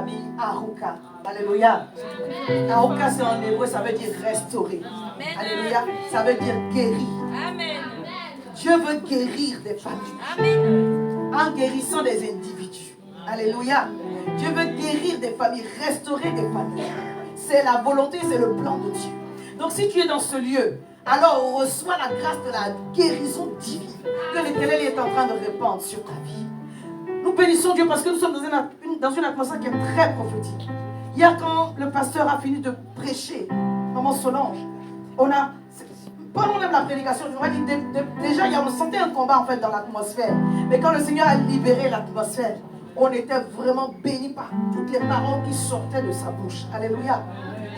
famille Aruka. Alléluia. Aruka, c'est en hébreu, ça veut dire restaurer. Alléluia. Ça veut dire guérir. Amen. Dieu veut guérir des familles. Amen. En guérissant des individus. Alléluia. Dieu veut guérir des familles, restaurer des familles. C'est la volonté, c'est le plan de Dieu. Donc si tu es dans ce lieu, alors reçois la grâce de la guérison divine que l'Éternel est en train de répandre sur ta vie. Nous bénissons Dieu parce que nous sommes dans une atmosphère qui est très prophétique. Hier, quand le pasteur a fini de prêcher, maman Solange, pendant même la prédication, je vous dis, déjà, on sentait un combat en fait dans l'atmosphère. Mais quand le Seigneur a libéré l'atmosphère, on était vraiment bénis par toutes les paroles qui sortaient de sa bouche. Alléluia.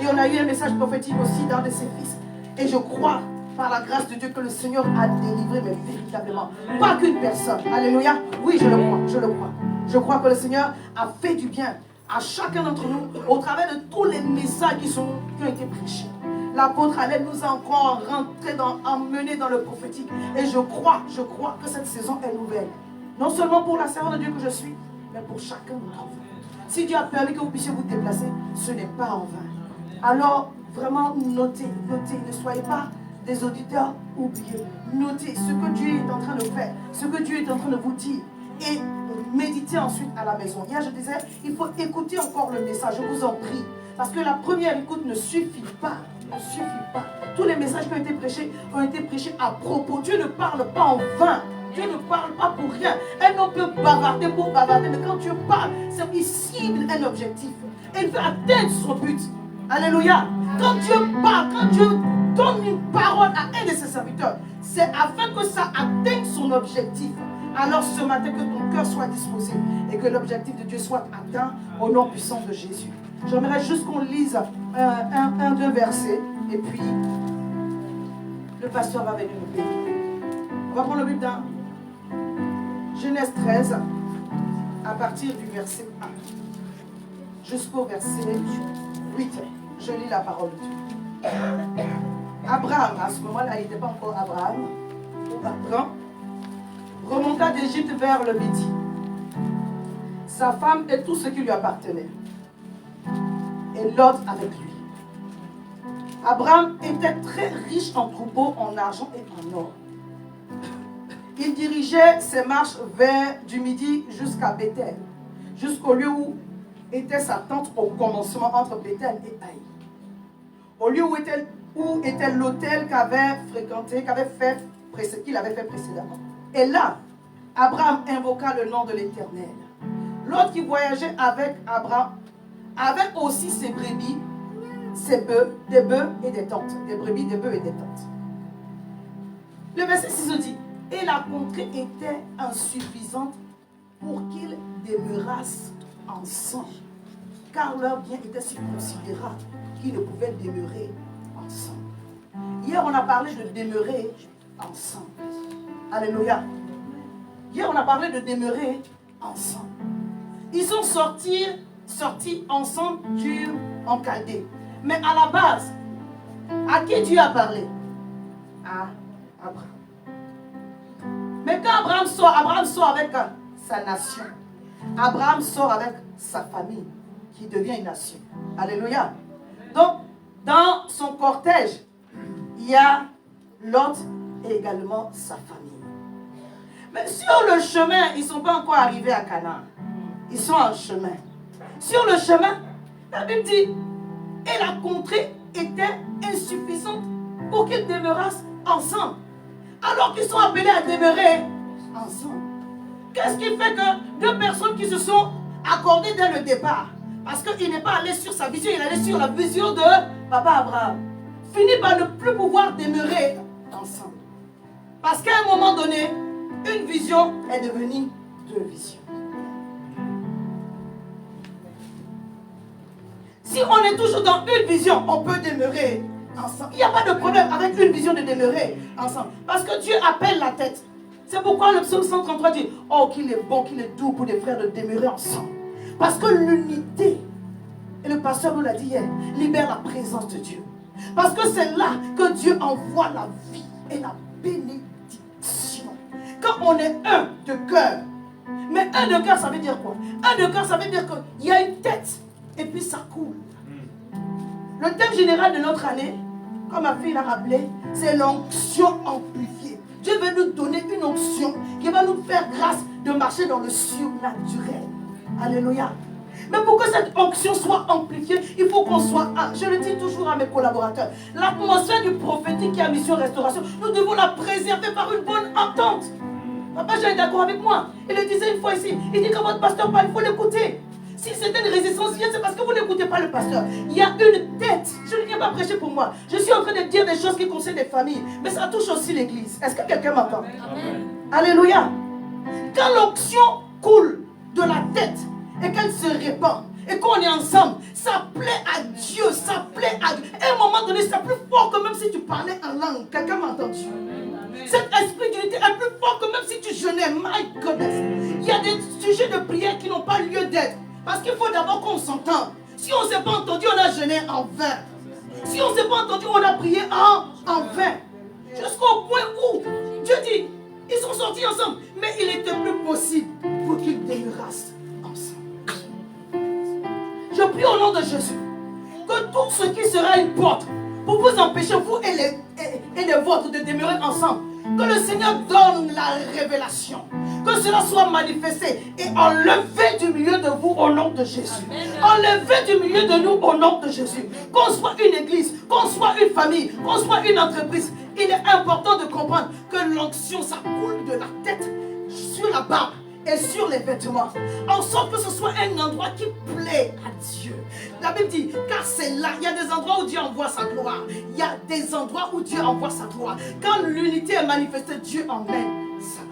Et on a eu un message prophétique aussi d'un de ses fils. Et je crois, par la grâce de Dieu, que le Seigneur a délivré, mais véritablement. Pas qu'une personne. Alléluia. Oui, je le crois, je le crois. Je crois que le Seigneur a fait du bien à chacun d'entre nous au travers de tous les messages qui ont été prêchés. L'apôtre Alain nous a encore emmenés dans le prophétique. Et je crois que cette saison est nouvelle. Non seulement pour la servante de Dieu que je suis, mais pour chacun d'entre vous. Si Dieu a permis que vous puissiez vous déplacer, ce n'est pas en vain. Alors, vraiment, notez. Ne soyez pas des auditeurs oubliés. Notez ce que Dieu est en train de faire, ce que Dieu est en train de vous dire. Et méditez ensuite à la maison. Hier, je disais, il faut écouter encore le message, je vous en prie. Parce que la première écoute ne suffit pas. Ne suffit pas. Tous les messages qui ont été prêchés à propos. Dieu ne parle pas en vain. Dieu ne parle pas pour rien. Un homme peut bavarder pour bavarder, mais quand Dieu parle, il cible un objectif. Et il veut atteindre son but. Alléluia. Quand Dieu parle, quand Dieu donne une parole à un de ses serviteurs, c'est afin que ça atteigne son objectif. Alors ce matin, que ton cœur soit disposé et que l'objectif de Dieu soit atteint au nom puissant de Jésus. J'aimerais juste qu'on lise deux versets et puis le pasteur va venir nous bénir. On va prendre le bulletin. Genèse 13, à partir du verset 1 jusqu'au verset 8. Je lis la parole de Dieu. Abraham, à ce moment-là, il n'était pas encore Abraham. Abraham remonta d'Égypte vers le Midi. Sa femme et tout ce qui lui appartenait. Et Lot avec lui. Abraham était très riche en troupeaux, en argent et en or. Il dirigeait ses marches vers du Midi jusqu'à Bethel, jusqu'au lieu où était sa tente au commencement entre Bethel et Haï. Au lieu où était l'autel qu'il avait fait précédemment. Et là, Abraham invoqua le nom de l'Éternel. L'autre qui voyageait avec Abraham avait aussi ses brebis, ses bœufs, des bœufs et des tentes. Des brebis, des bœufs et des tentes. Le verset 6 dit, et la contrée était insuffisante pour qu'ils demeurassent ensemble, car leur bien était si considérable qu'ils ne pouvaient demeurer ensemble. Hier, on a parlé de demeurer ensemble. Alléluia. Hier, on a parlé de demeurer ensemble. Ils sont sortis ensemble en Chaldée. Mais à la base, à qui Dieu a parlé? À Abraham. Mais quand Abraham sort avec sa nation. Abraham sort avec sa famille, qui devient une nation. Alléluia. Donc, dans son cortège, il y a Lot et également sa famille. Mais sur le chemin, ils ne sont pas encore arrivés à Canaan. Ils sont en chemin. Sur le chemin, la Bible dit, et la contrée était insuffisante pour qu'ils demeurassent ensemble. Alors qu'ils sont appelés à demeurer ensemble. Qu'est-ce qui fait que deux personnes qui se sont accordées dès le départ, parce qu'il n'est pas allé sur sa vision, il est allé sur la vision de Papa Abraham, finit par ne plus pouvoir demeurer ensemble. Parce qu'à un moment donné, une vision est devenue deux visions. Si on est toujours dans une vision, on peut demeurer ensemble. Il n'y a pas de problème avec une vision de demeurer ensemble. Parce que Dieu appelle la tête. C'est pourquoi le psaume 133 dit, oh qu'il est bon, qu'il est doux pour des frères de demeurer ensemble. Parce que l'unité, et le pasteur nous l'a dit hier, libère la présence de Dieu. Parce que c'est là que Dieu envoie la vie et la bénédiction. Quand on est un de cœur, Mais un de cœur, ça veut dire quoi? Un de cœur, ça veut dire qu'il y a une tête et puis ça coule. Le thème général de notre année, comme ma fille l'a rappelé, c'est l'onction amplifiée. Dieu veut nous donner une onction qui va nous faire grâce de marcher dans le surnaturel. Alléluia. Mais pour que cette onction soit amplifiée, il faut qu'on soit un. Je le dis toujours à mes collaborateurs. L'atmosphère du prophétique qui a mission restauration, nous devons la préserver par une bonne entente. Papa Jean est d'accord avec moi. Il le disait une fois ici. Il dit que votre pasteur parle, il faut l'écouter. Si c'était une résistance vient, c'est parce que vous n'écoutez pas le pasteur. Il y a une tête. Je ne viens pas prêcher pour moi. Je suis en train de dire des choses qui concernent les familles. Mais ça touche aussi l'église. Est-ce que quelqu'un m'entend? Alléluia. Quand l'onction coule de la tête et qu'elle se répand et qu'on est ensemble, ça plaît à Dieu. Ça plaît à Dieu. À un moment donné, c'est plus fort que même si tu parlais en langue. Quelqu'un m'a entendu? Cet esprit d'unité est plus fort que même si tu jeûnais. My goodness. Il y a des sujets de prière qui n'ont pas lieu d'être. Parce qu'il faut d'abord qu'on s'entende. Si on ne s'est pas entendu, on a jeûné en vain. Si on ne s'est pas entendu, on a prié en vain. Jusqu'au point où Dieu dit, ils sont sortis ensemble. Mais il était plus possible pour qu'ils demeurassent ensemble. Je prie au nom de Jésus que tout ce qui sera une porte pour vous empêcher, vous et les vôtres, de demeurer ensemble, que le Seigneur donne la révélation. Que cela soit manifesté et enlevé du milieu de vous au nom de Jésus. Enlevé du milieu de nous au nom de Jésus. Qu'on soit une église, qu'on soit une famille, qu'on soit une entreprise. Il est important de comprendre que l'onction, ça coule de la tête sur la barbe et sur les vêtements. En sorte que ce soit un endroit qui plaît à Dieu. La Bible dit, car c'est là, il y a des endroits où Dieu envoie sa gloire. Il y a des endroits où Dieu envoie sa gloire. Quand l'unité est manifestée, Dieu emmène sa gloire.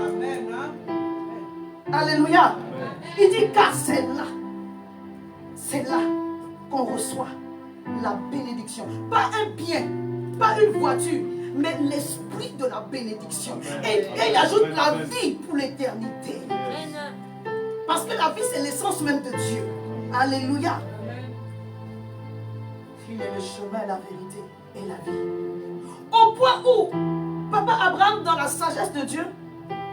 Amen. Alléluia. Amen. Il dit car c'est là qu'on reçoit la bénédiction. Pas un bien, pas une voiture, mais l'esprit de la bénédiction. Et il ajoute la vie pour l'éternité. Parce que la vie, c'est l'essence même de Dieu. Alléluia. Il est le chemin, la vérité et la vie. Au point où Papa Abraham, dans la sagesse de Dieu,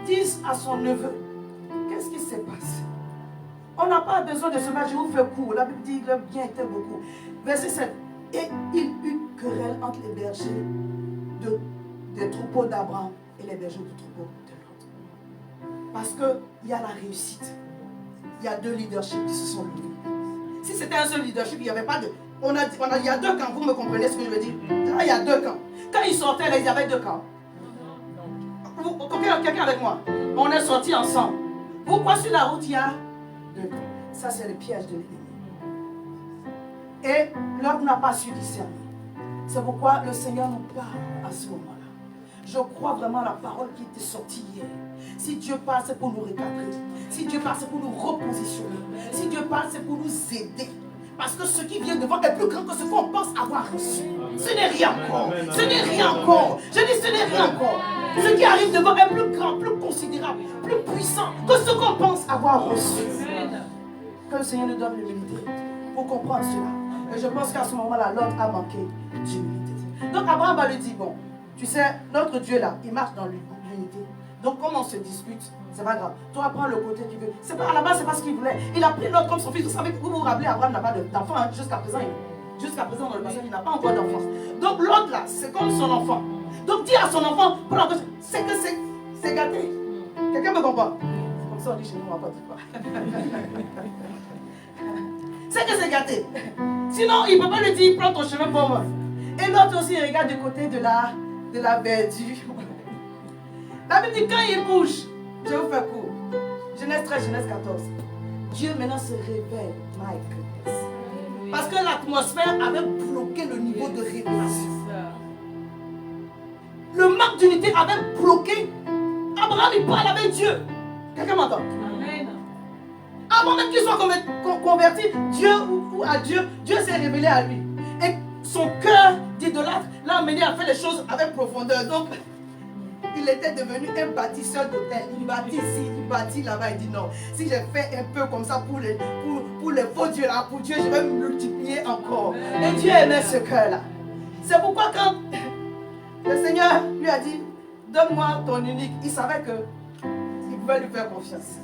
dit à son neveu, qu'est-ce qui se passe? On n'a pas besoin de se mettre, je vous fais court. La Bible dit que le bien était beaucoup. Verset 7. Et il eut querelle entre les bergers des troupeaux d'Abraham et les bergers du troupeau de l'autre. Parce qu'il y a la réussite. Il y a deux leaderships qui se sont unis. Si c'était un seul leadership, il n'y avait pas de... il y a deux camps, vous me comprenez ce que je veux dire? Là, il y a deux camps. Quand ils sortaient, là, il y avait deux camps. Quelqu'un avec moi? On est sortis ensemble. Pourquoi sur la route, il y a deux camps? Ça, c'est le piège de l'ennemi. Et l'homme n'a pas su discerner. C'est pourquoi le Seigneur nous parle à ce moment-là. Je crois vraiment à la parole qui était sortie hier. Si Dieu parle, c'est pour nous recadrer. Si Dieu parle, c'est pour nous repositionner. Si Dieu parle, c'est pour nous aider. Parce que ce qui vient devant est plus grand que ce qu'on pense avoir reçu. Ce n'est rien encore. Ce n'est rien encore. Je dis ce n'est rien encore. Ce qui arrive devant est plus grand, plus considérable, plus puissant que ce qu'on pense avoir reçu. Que le Seigneur nous donne l'humilité pour comprendre cela. Et je pense qu'à ce moment-là, l'homme a manqué d'humilité. Donc Abraham va lui dire, bon, tu sais, notre Dieu là, il marche dans l'unité. Donc comme on se dispute, c'est pas grave. Toi, prends le côté que tu veux. C'est pas, à la base, c'est pas ce qu'il voulait. Il a pris l'autre comme son fils. Vous savez, vous vous rappelez, Abraham n'a pas d'enfant. Hein, jusqu'à présent, dans le passé, il n'a pas encore d'enfance. Donc l'autre là, c'est comme son enfant. Donc dis à son enfant, c'est que c'est gâté. Quelqu'un me comprend? C'est comme ça on dit chez nous, on va pas dire quoi. C'est que c'est gâté. Sinon, il ne peut pas lui dire, prends ton chemin pour moi. Et l'autre aussi, il regarde du côté de la verdure. La Bible dit, quand il bouge, je vous fais court. Genèse 13, Genèse 14. Dieu maintenant se révèle. My goodness. Parce que l'atmosphère avait bloqué le niveau de révélation. Le manque d'unité avait bloqué. Abraham, il parle avec Dieu. Quelqu'un m'entend? Amen. Avant même qu'il soit converti, Dieu ou à Dieu, Dieu s'est révélé à lui. Et son cœur d'idolâtre l'a amené à faire les choses avec profondeur. Donc, il était devenu un bâtisseur d'hôtel. Il bâtit ici, il bâtit là-bas. Il dit non, si j'ai fait un peu comme ça pour les faux dieux là, pour Dieu, je vais me multiplier encore. Et Dieu aimait ce cœur-là. C'est pourquoi quand le Seigneur lui a dit, donne-moi ton unique, il savait qu'il pouvait lui faire confiance.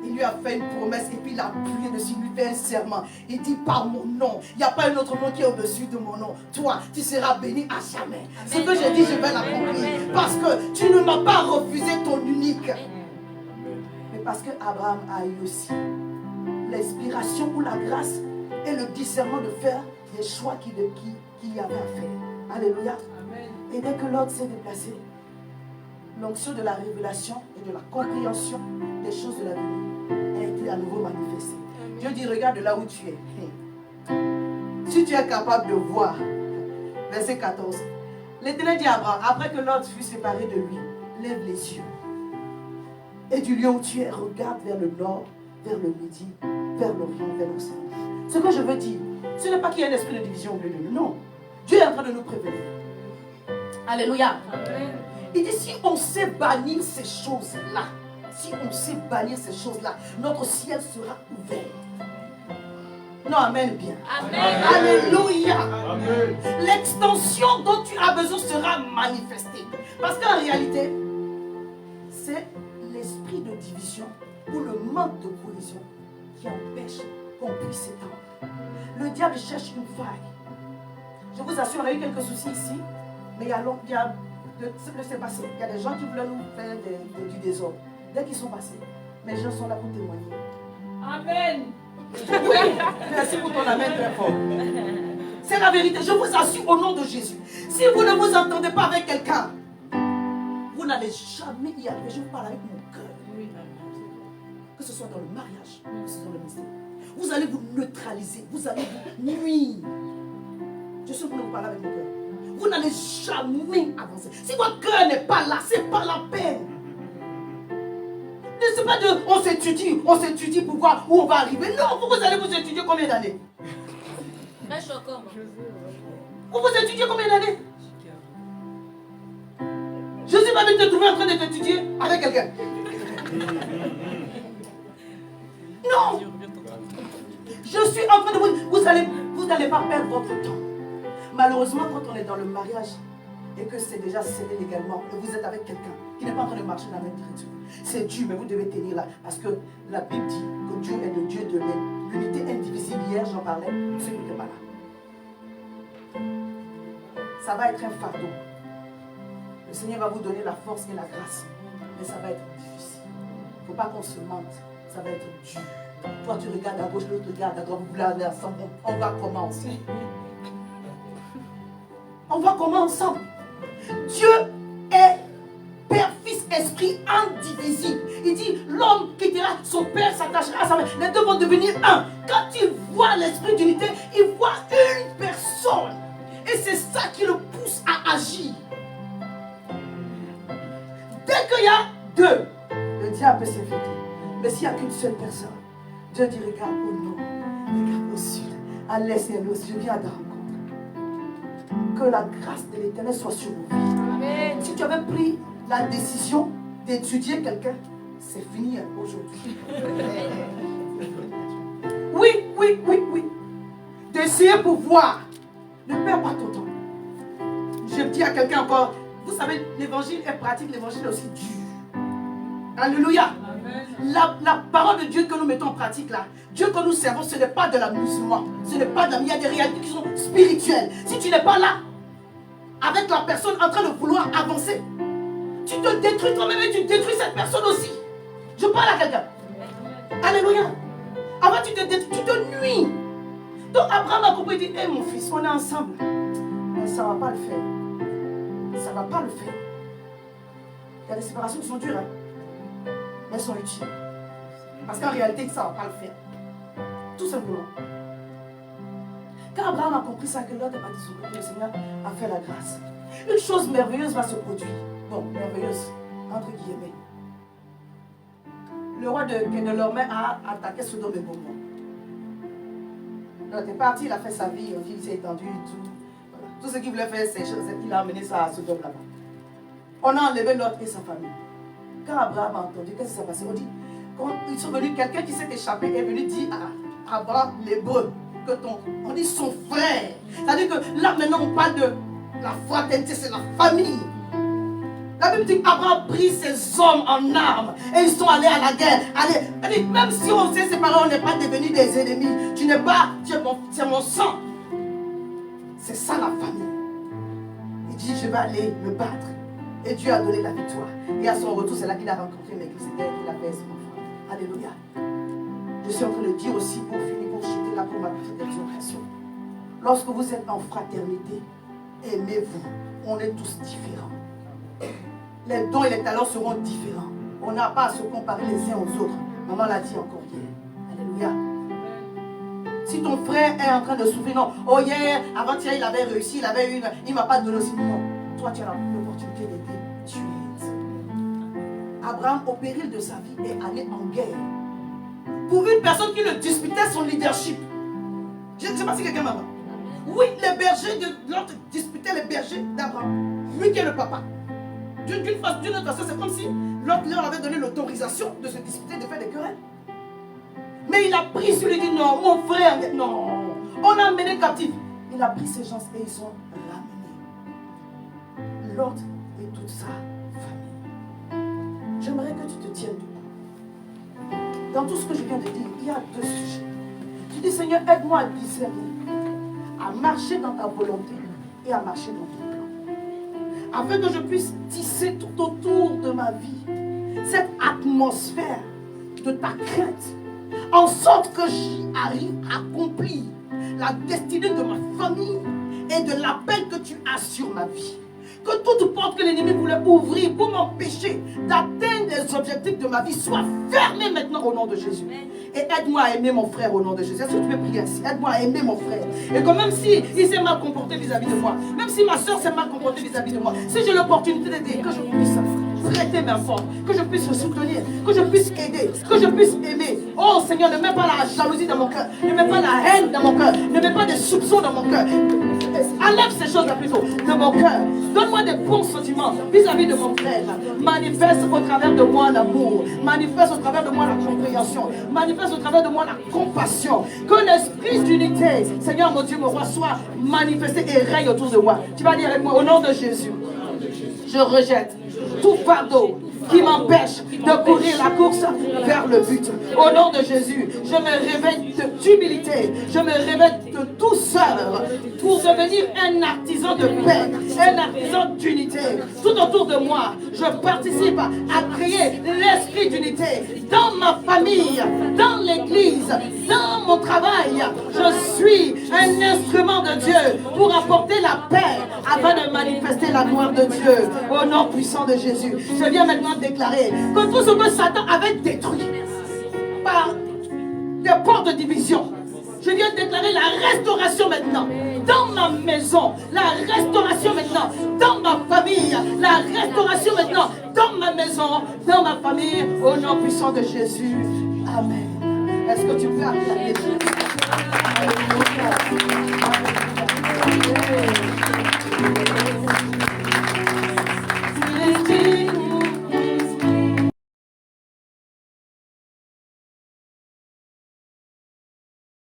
Il lui a fait une promesse et puis il a appuyé dessus, il lui fait un serment. Il dit par mon nom, il n'y a pas un autre nom qui est au-dessus de mon nom. Toi, tu seras béni à jamais. Ce que j'ai dit, je vais l'accomplir. Parce que tu ne m'as pas refusé ton unique. Mais parce que Abraham a eu aussi l'inspiration ou la grâce et le discernement de faire des choix qu'il y avait à faire. Alléluia. Et dès que l'ordre s'est déplacé, l'onction de la révélation et de la compréhension des choses de la vie a été à nouveau manifestée. Dieu dit, regarde là où tu es. Si tu es capable de voir, verset 14, l'Éternel dit à Abraham, après que l'ordre fut séparé de lui, lève les yeux. Et du lieu où tu es, regarde vers le nord, vers le midi, vers l'orient, vers l'océan. Ce que je veux dire, ce n'est pas qu'il y a un esprit de division au milieu de nous. Non. Dieu est en train de nous prévenir. Alléluia. Amen. Il dit, si on sait bannir ces choses-là, notre ciel sera ouvert. Non, amen bien. Amen. Alléluia. Amen. L'extension dont tu as besoin sera manifestée. Parce qu'en réalité, c'est l'esprit de division ou le manque de cohésion qui empêche qu'on puisse s'étendre. Le diable cherche une faille. Je vous assure, on a eu quelques soucis ici, mais il y a c'est passé. Il y a des gens qui voulaient nous faire du désordre. Dès qu'ils sont passés, mes gens sont là pour témoigner. Amen. Oui, merci pour ton amen très fort. C'est la vérité, je vous assure au nom de Jésus. Si vous ne vous entendez pas avec quelqu'un, vous n'allez jamais y arriver. Je vous parle avec mon cœur. Que ce soit dans le mariage, que ce soit dans le ministère. Vous allez vous neutraliser, vous allez vous nuire. Je suis venu vous parler avec mon cœur. Vous n'allez jamais avancer. Si votre cœur n'est pas là, c'est pas la peine. Ce n'est pas de on s'étudie pour voir où on va arriver. Non, vous allez vous étudier combien d'années? Très choquant. Vous étudiez combien d'années? Je suis pas venu te trouver en train de t'étudier avec quelqu'un. Non. Je suis en train de vous n'allez pas perdre votre temps. Malheureusement, quand on est dans le mariage et que c'est déjà scellé légalement et vous êtes avec quelqu'un qui n'est pas en train de marcher dans la même direction, c'est dur, mais vous devez tenir là. Parce que la Bible dit que Dieu est le Dieu de l'unité indivisible. Hier, j'en parlais, ceux qui n'étaient pas là. Ça va être un fardeau. Le Seigneur va vous donner la force et la grâce, mais ça va être difficile. Il ne faut pas qu'on se mente, ça va être dur. Toi, tu regardes à gauche, l'autre regarde à droite, vous voulez aller ensemble. On va commencer. On va comment ensemble? Dieu est Père, Fils, Esprit indivisible. Il dit, l'homme quittera son père, s'attachera à sa mère. Les deux vont devenir un. Quand il voit l'esprit d'unité, il voit une personne. Et c'est ça qui le pousse à agir. Dès qu'il y a deux, le diable peut s'infecter. Mais s'il n'y a qu'une seule personne, Dieu dit, regarde au nord, regarde au sud, à l'est et à l'ouest, je viens à ta rencontre. Que la grâce de l'Éternel soit sur vous. Amen. Si tu avais pris la décision d'étudier quelqu'un, c'est fini aujourd'hui. Oui. D'essayer pour voir. Ne perds pas ton temps. Je dis à quelqu'un encore, vous savez, l'évangile est pratique, l'évangile est aussi dur. Alléluia. La parole de Dieu que nous mettons en pratique là, Dieu que nous servons, ce n'est pas de l'amusement, ce n'est pas de il y a des réalités qui sont spirituelles. Si tu n'es pas là, avec la personne en train de vouloir avancer, tu te détruis toi-même et tu détruis cette personne aussi. Je parle à quelqu'un. Alléluia. Avant tu te détruis, tu te nuis. Donc Abraham a compris, il dit, mon fils, on est ensemble. Mais ça ne va pas le faire. Ça ne va pas le faire. Il y a des séparations qui sont dures, hein. Mais elles sont utiles. Parce qu'en réalité, ça ne va pas le faire. Tout simplement. Quand Abraham a compris ça, que l'autre n'est pas désobéi, le Seigneur a fait la grâce. Une chose merveilleuse va se produire. Bon, merveilleuse, entre guillemets. Le roi de Kedorlaomer a attaqué Sodome et Gomorrhe. Il est parti, il a fait sa vie, il s'est étendu, tout. Voilà. Tout ce qu'il voulait faire, c'est qu'il a amené ça à Sodome là-bas. On a enlevé Lot et sa famille. Quand Abraham a entendu, qu'est-ce qui s'est passé? On dit, quand ils sont venus, quelqu'un qui s'est échappé est venu dire à Abraham, l'hébreu, que on dit son frère. C'est-à-dire que là maintenant on parle de la fraternité, c'est la famille. La Bible dit qu'Abraham a pris ses hommes en armes et ils sont allés à la guerre. Elle dit, même si on s'est séparés, on n'est pas devenus des ennemis. Tu n'es pas, c'est mon sang. C'est ça la famille. Il dit, je vais aller me battre. Et Dieu a donné la victoire. Et à son retour, c'est là qu'il a rencontré l'église et qu'il a fait son enfant. Alléluia. Je suis en train de dire aussi, pour finir, pour chuter là pour ma petite exhortation. Lorsque vous êtes en fraternité, aimez-vous. On est tous différents. Les dons et les talents seront différents. On n'a pas à se comparer les uns aux autres. Maman l'a dit encore hier. Alléluia. Si ton frère est en train de souffrir, non. Oh hier, avant-hier, il avait réussi, il ne m'a pas donné aussi. Non. Toi, tu as l'opportunité d'aider. Tu aides. Abraham, au péril de sa vie, est allé en guerre. Pour une personne qui le disputait son leadership. Je ne sais pas si quelqu'un m'a dit. Oui, les bergers de l'autre disputaient les bergers d'Abraham. Lui qui est le papa. D'une autre façon, c'est comme si l'autre leur avait donné l'autorisation de se disputer, de faire des querelles. Mais il a pris celui qui dit non, mon frère, non. On a amené captif. Il a pris ces gens et ils sont ramenés. L'autre et toute sa famille. J'aimerais que tu te tiennes debout. Dans tout ce que je viens de dire, il y a deux sujets. Tu dis, Seigneur, aide-moi à discerner, à marcher dans ta volonté et à marcher dans ton plan. Afin que je puisse tisser tout autour de ma vie cette atmosphère de ta crainte, en sorte que j'y arrive à accomplir la destinée de ma famille et de l'appel que tu as sur ma vie. Que toute porte que l'ennemi voulait ouvrir pour m'empêcher d'atteindre les objectifs de ma vie soit fermée maintenant au nom de Jésus. Et aide-moi à aimer mon frère au nom de Jésus. Est-ce que tu peux prier ainsi? Aide-moi à aimer mon frère. Et que même s'il s'est mal comporté vis-à-vis de moi, même si ma soeur s'est mal comportée vis-à-vis de moi, si j'ai l'opportunité d'aider, que je puisse traiter mes forces, que je puisse le soutenir, que je puisse aider, que je puisse aimer. Oh Seigneur, ne mets pas la jalousie dans mon cœur, ne mets pas la haine dans mon cœur, ne mets pas des soupçons dans mon cœur. Enlève ces choses-là plutôt de mon cœur. Donne-moi des bons sentiments vis-à-vis de mon frère. Manifeste au travers de moi l'amour. Manifeste au travers de moi la compréhension. Manifeste au travers de moi la compassion. Que l'esprit d'unité, Seigneur mon Dieu, mon roi, soit manifesté et règne autour de moi. Tu vas dire avec moi, au nom de Jésus, je rejette tout fardeau qui m'empêche de courir la course vers le but. Au nom de Jésus, je me réveille d'humilité, je me réveille de douceur pour devenir un artisan de paix, un artisan d'unité. Tout autour de moi, je participe à créer l'esprit d'unité dans ma famille, dans l'église, dans mon travail. Je suis un instrument de Dieu pour apporter la paix afin de manifester la gloire de Dieu. Au nom puissant de Jésus, je viens maintenant déclarer que tout ce que Satan avait détruit par des portes de division, je viens déclarer la restauration maintenant dans ma maison, la restauration maintenant dans ma famille, la restauration maintenant dans ma maison, dans ma famille, au nom puissant de Jésus. Amen. Est-ce que tu peux acclamer Jésus? Alléluia.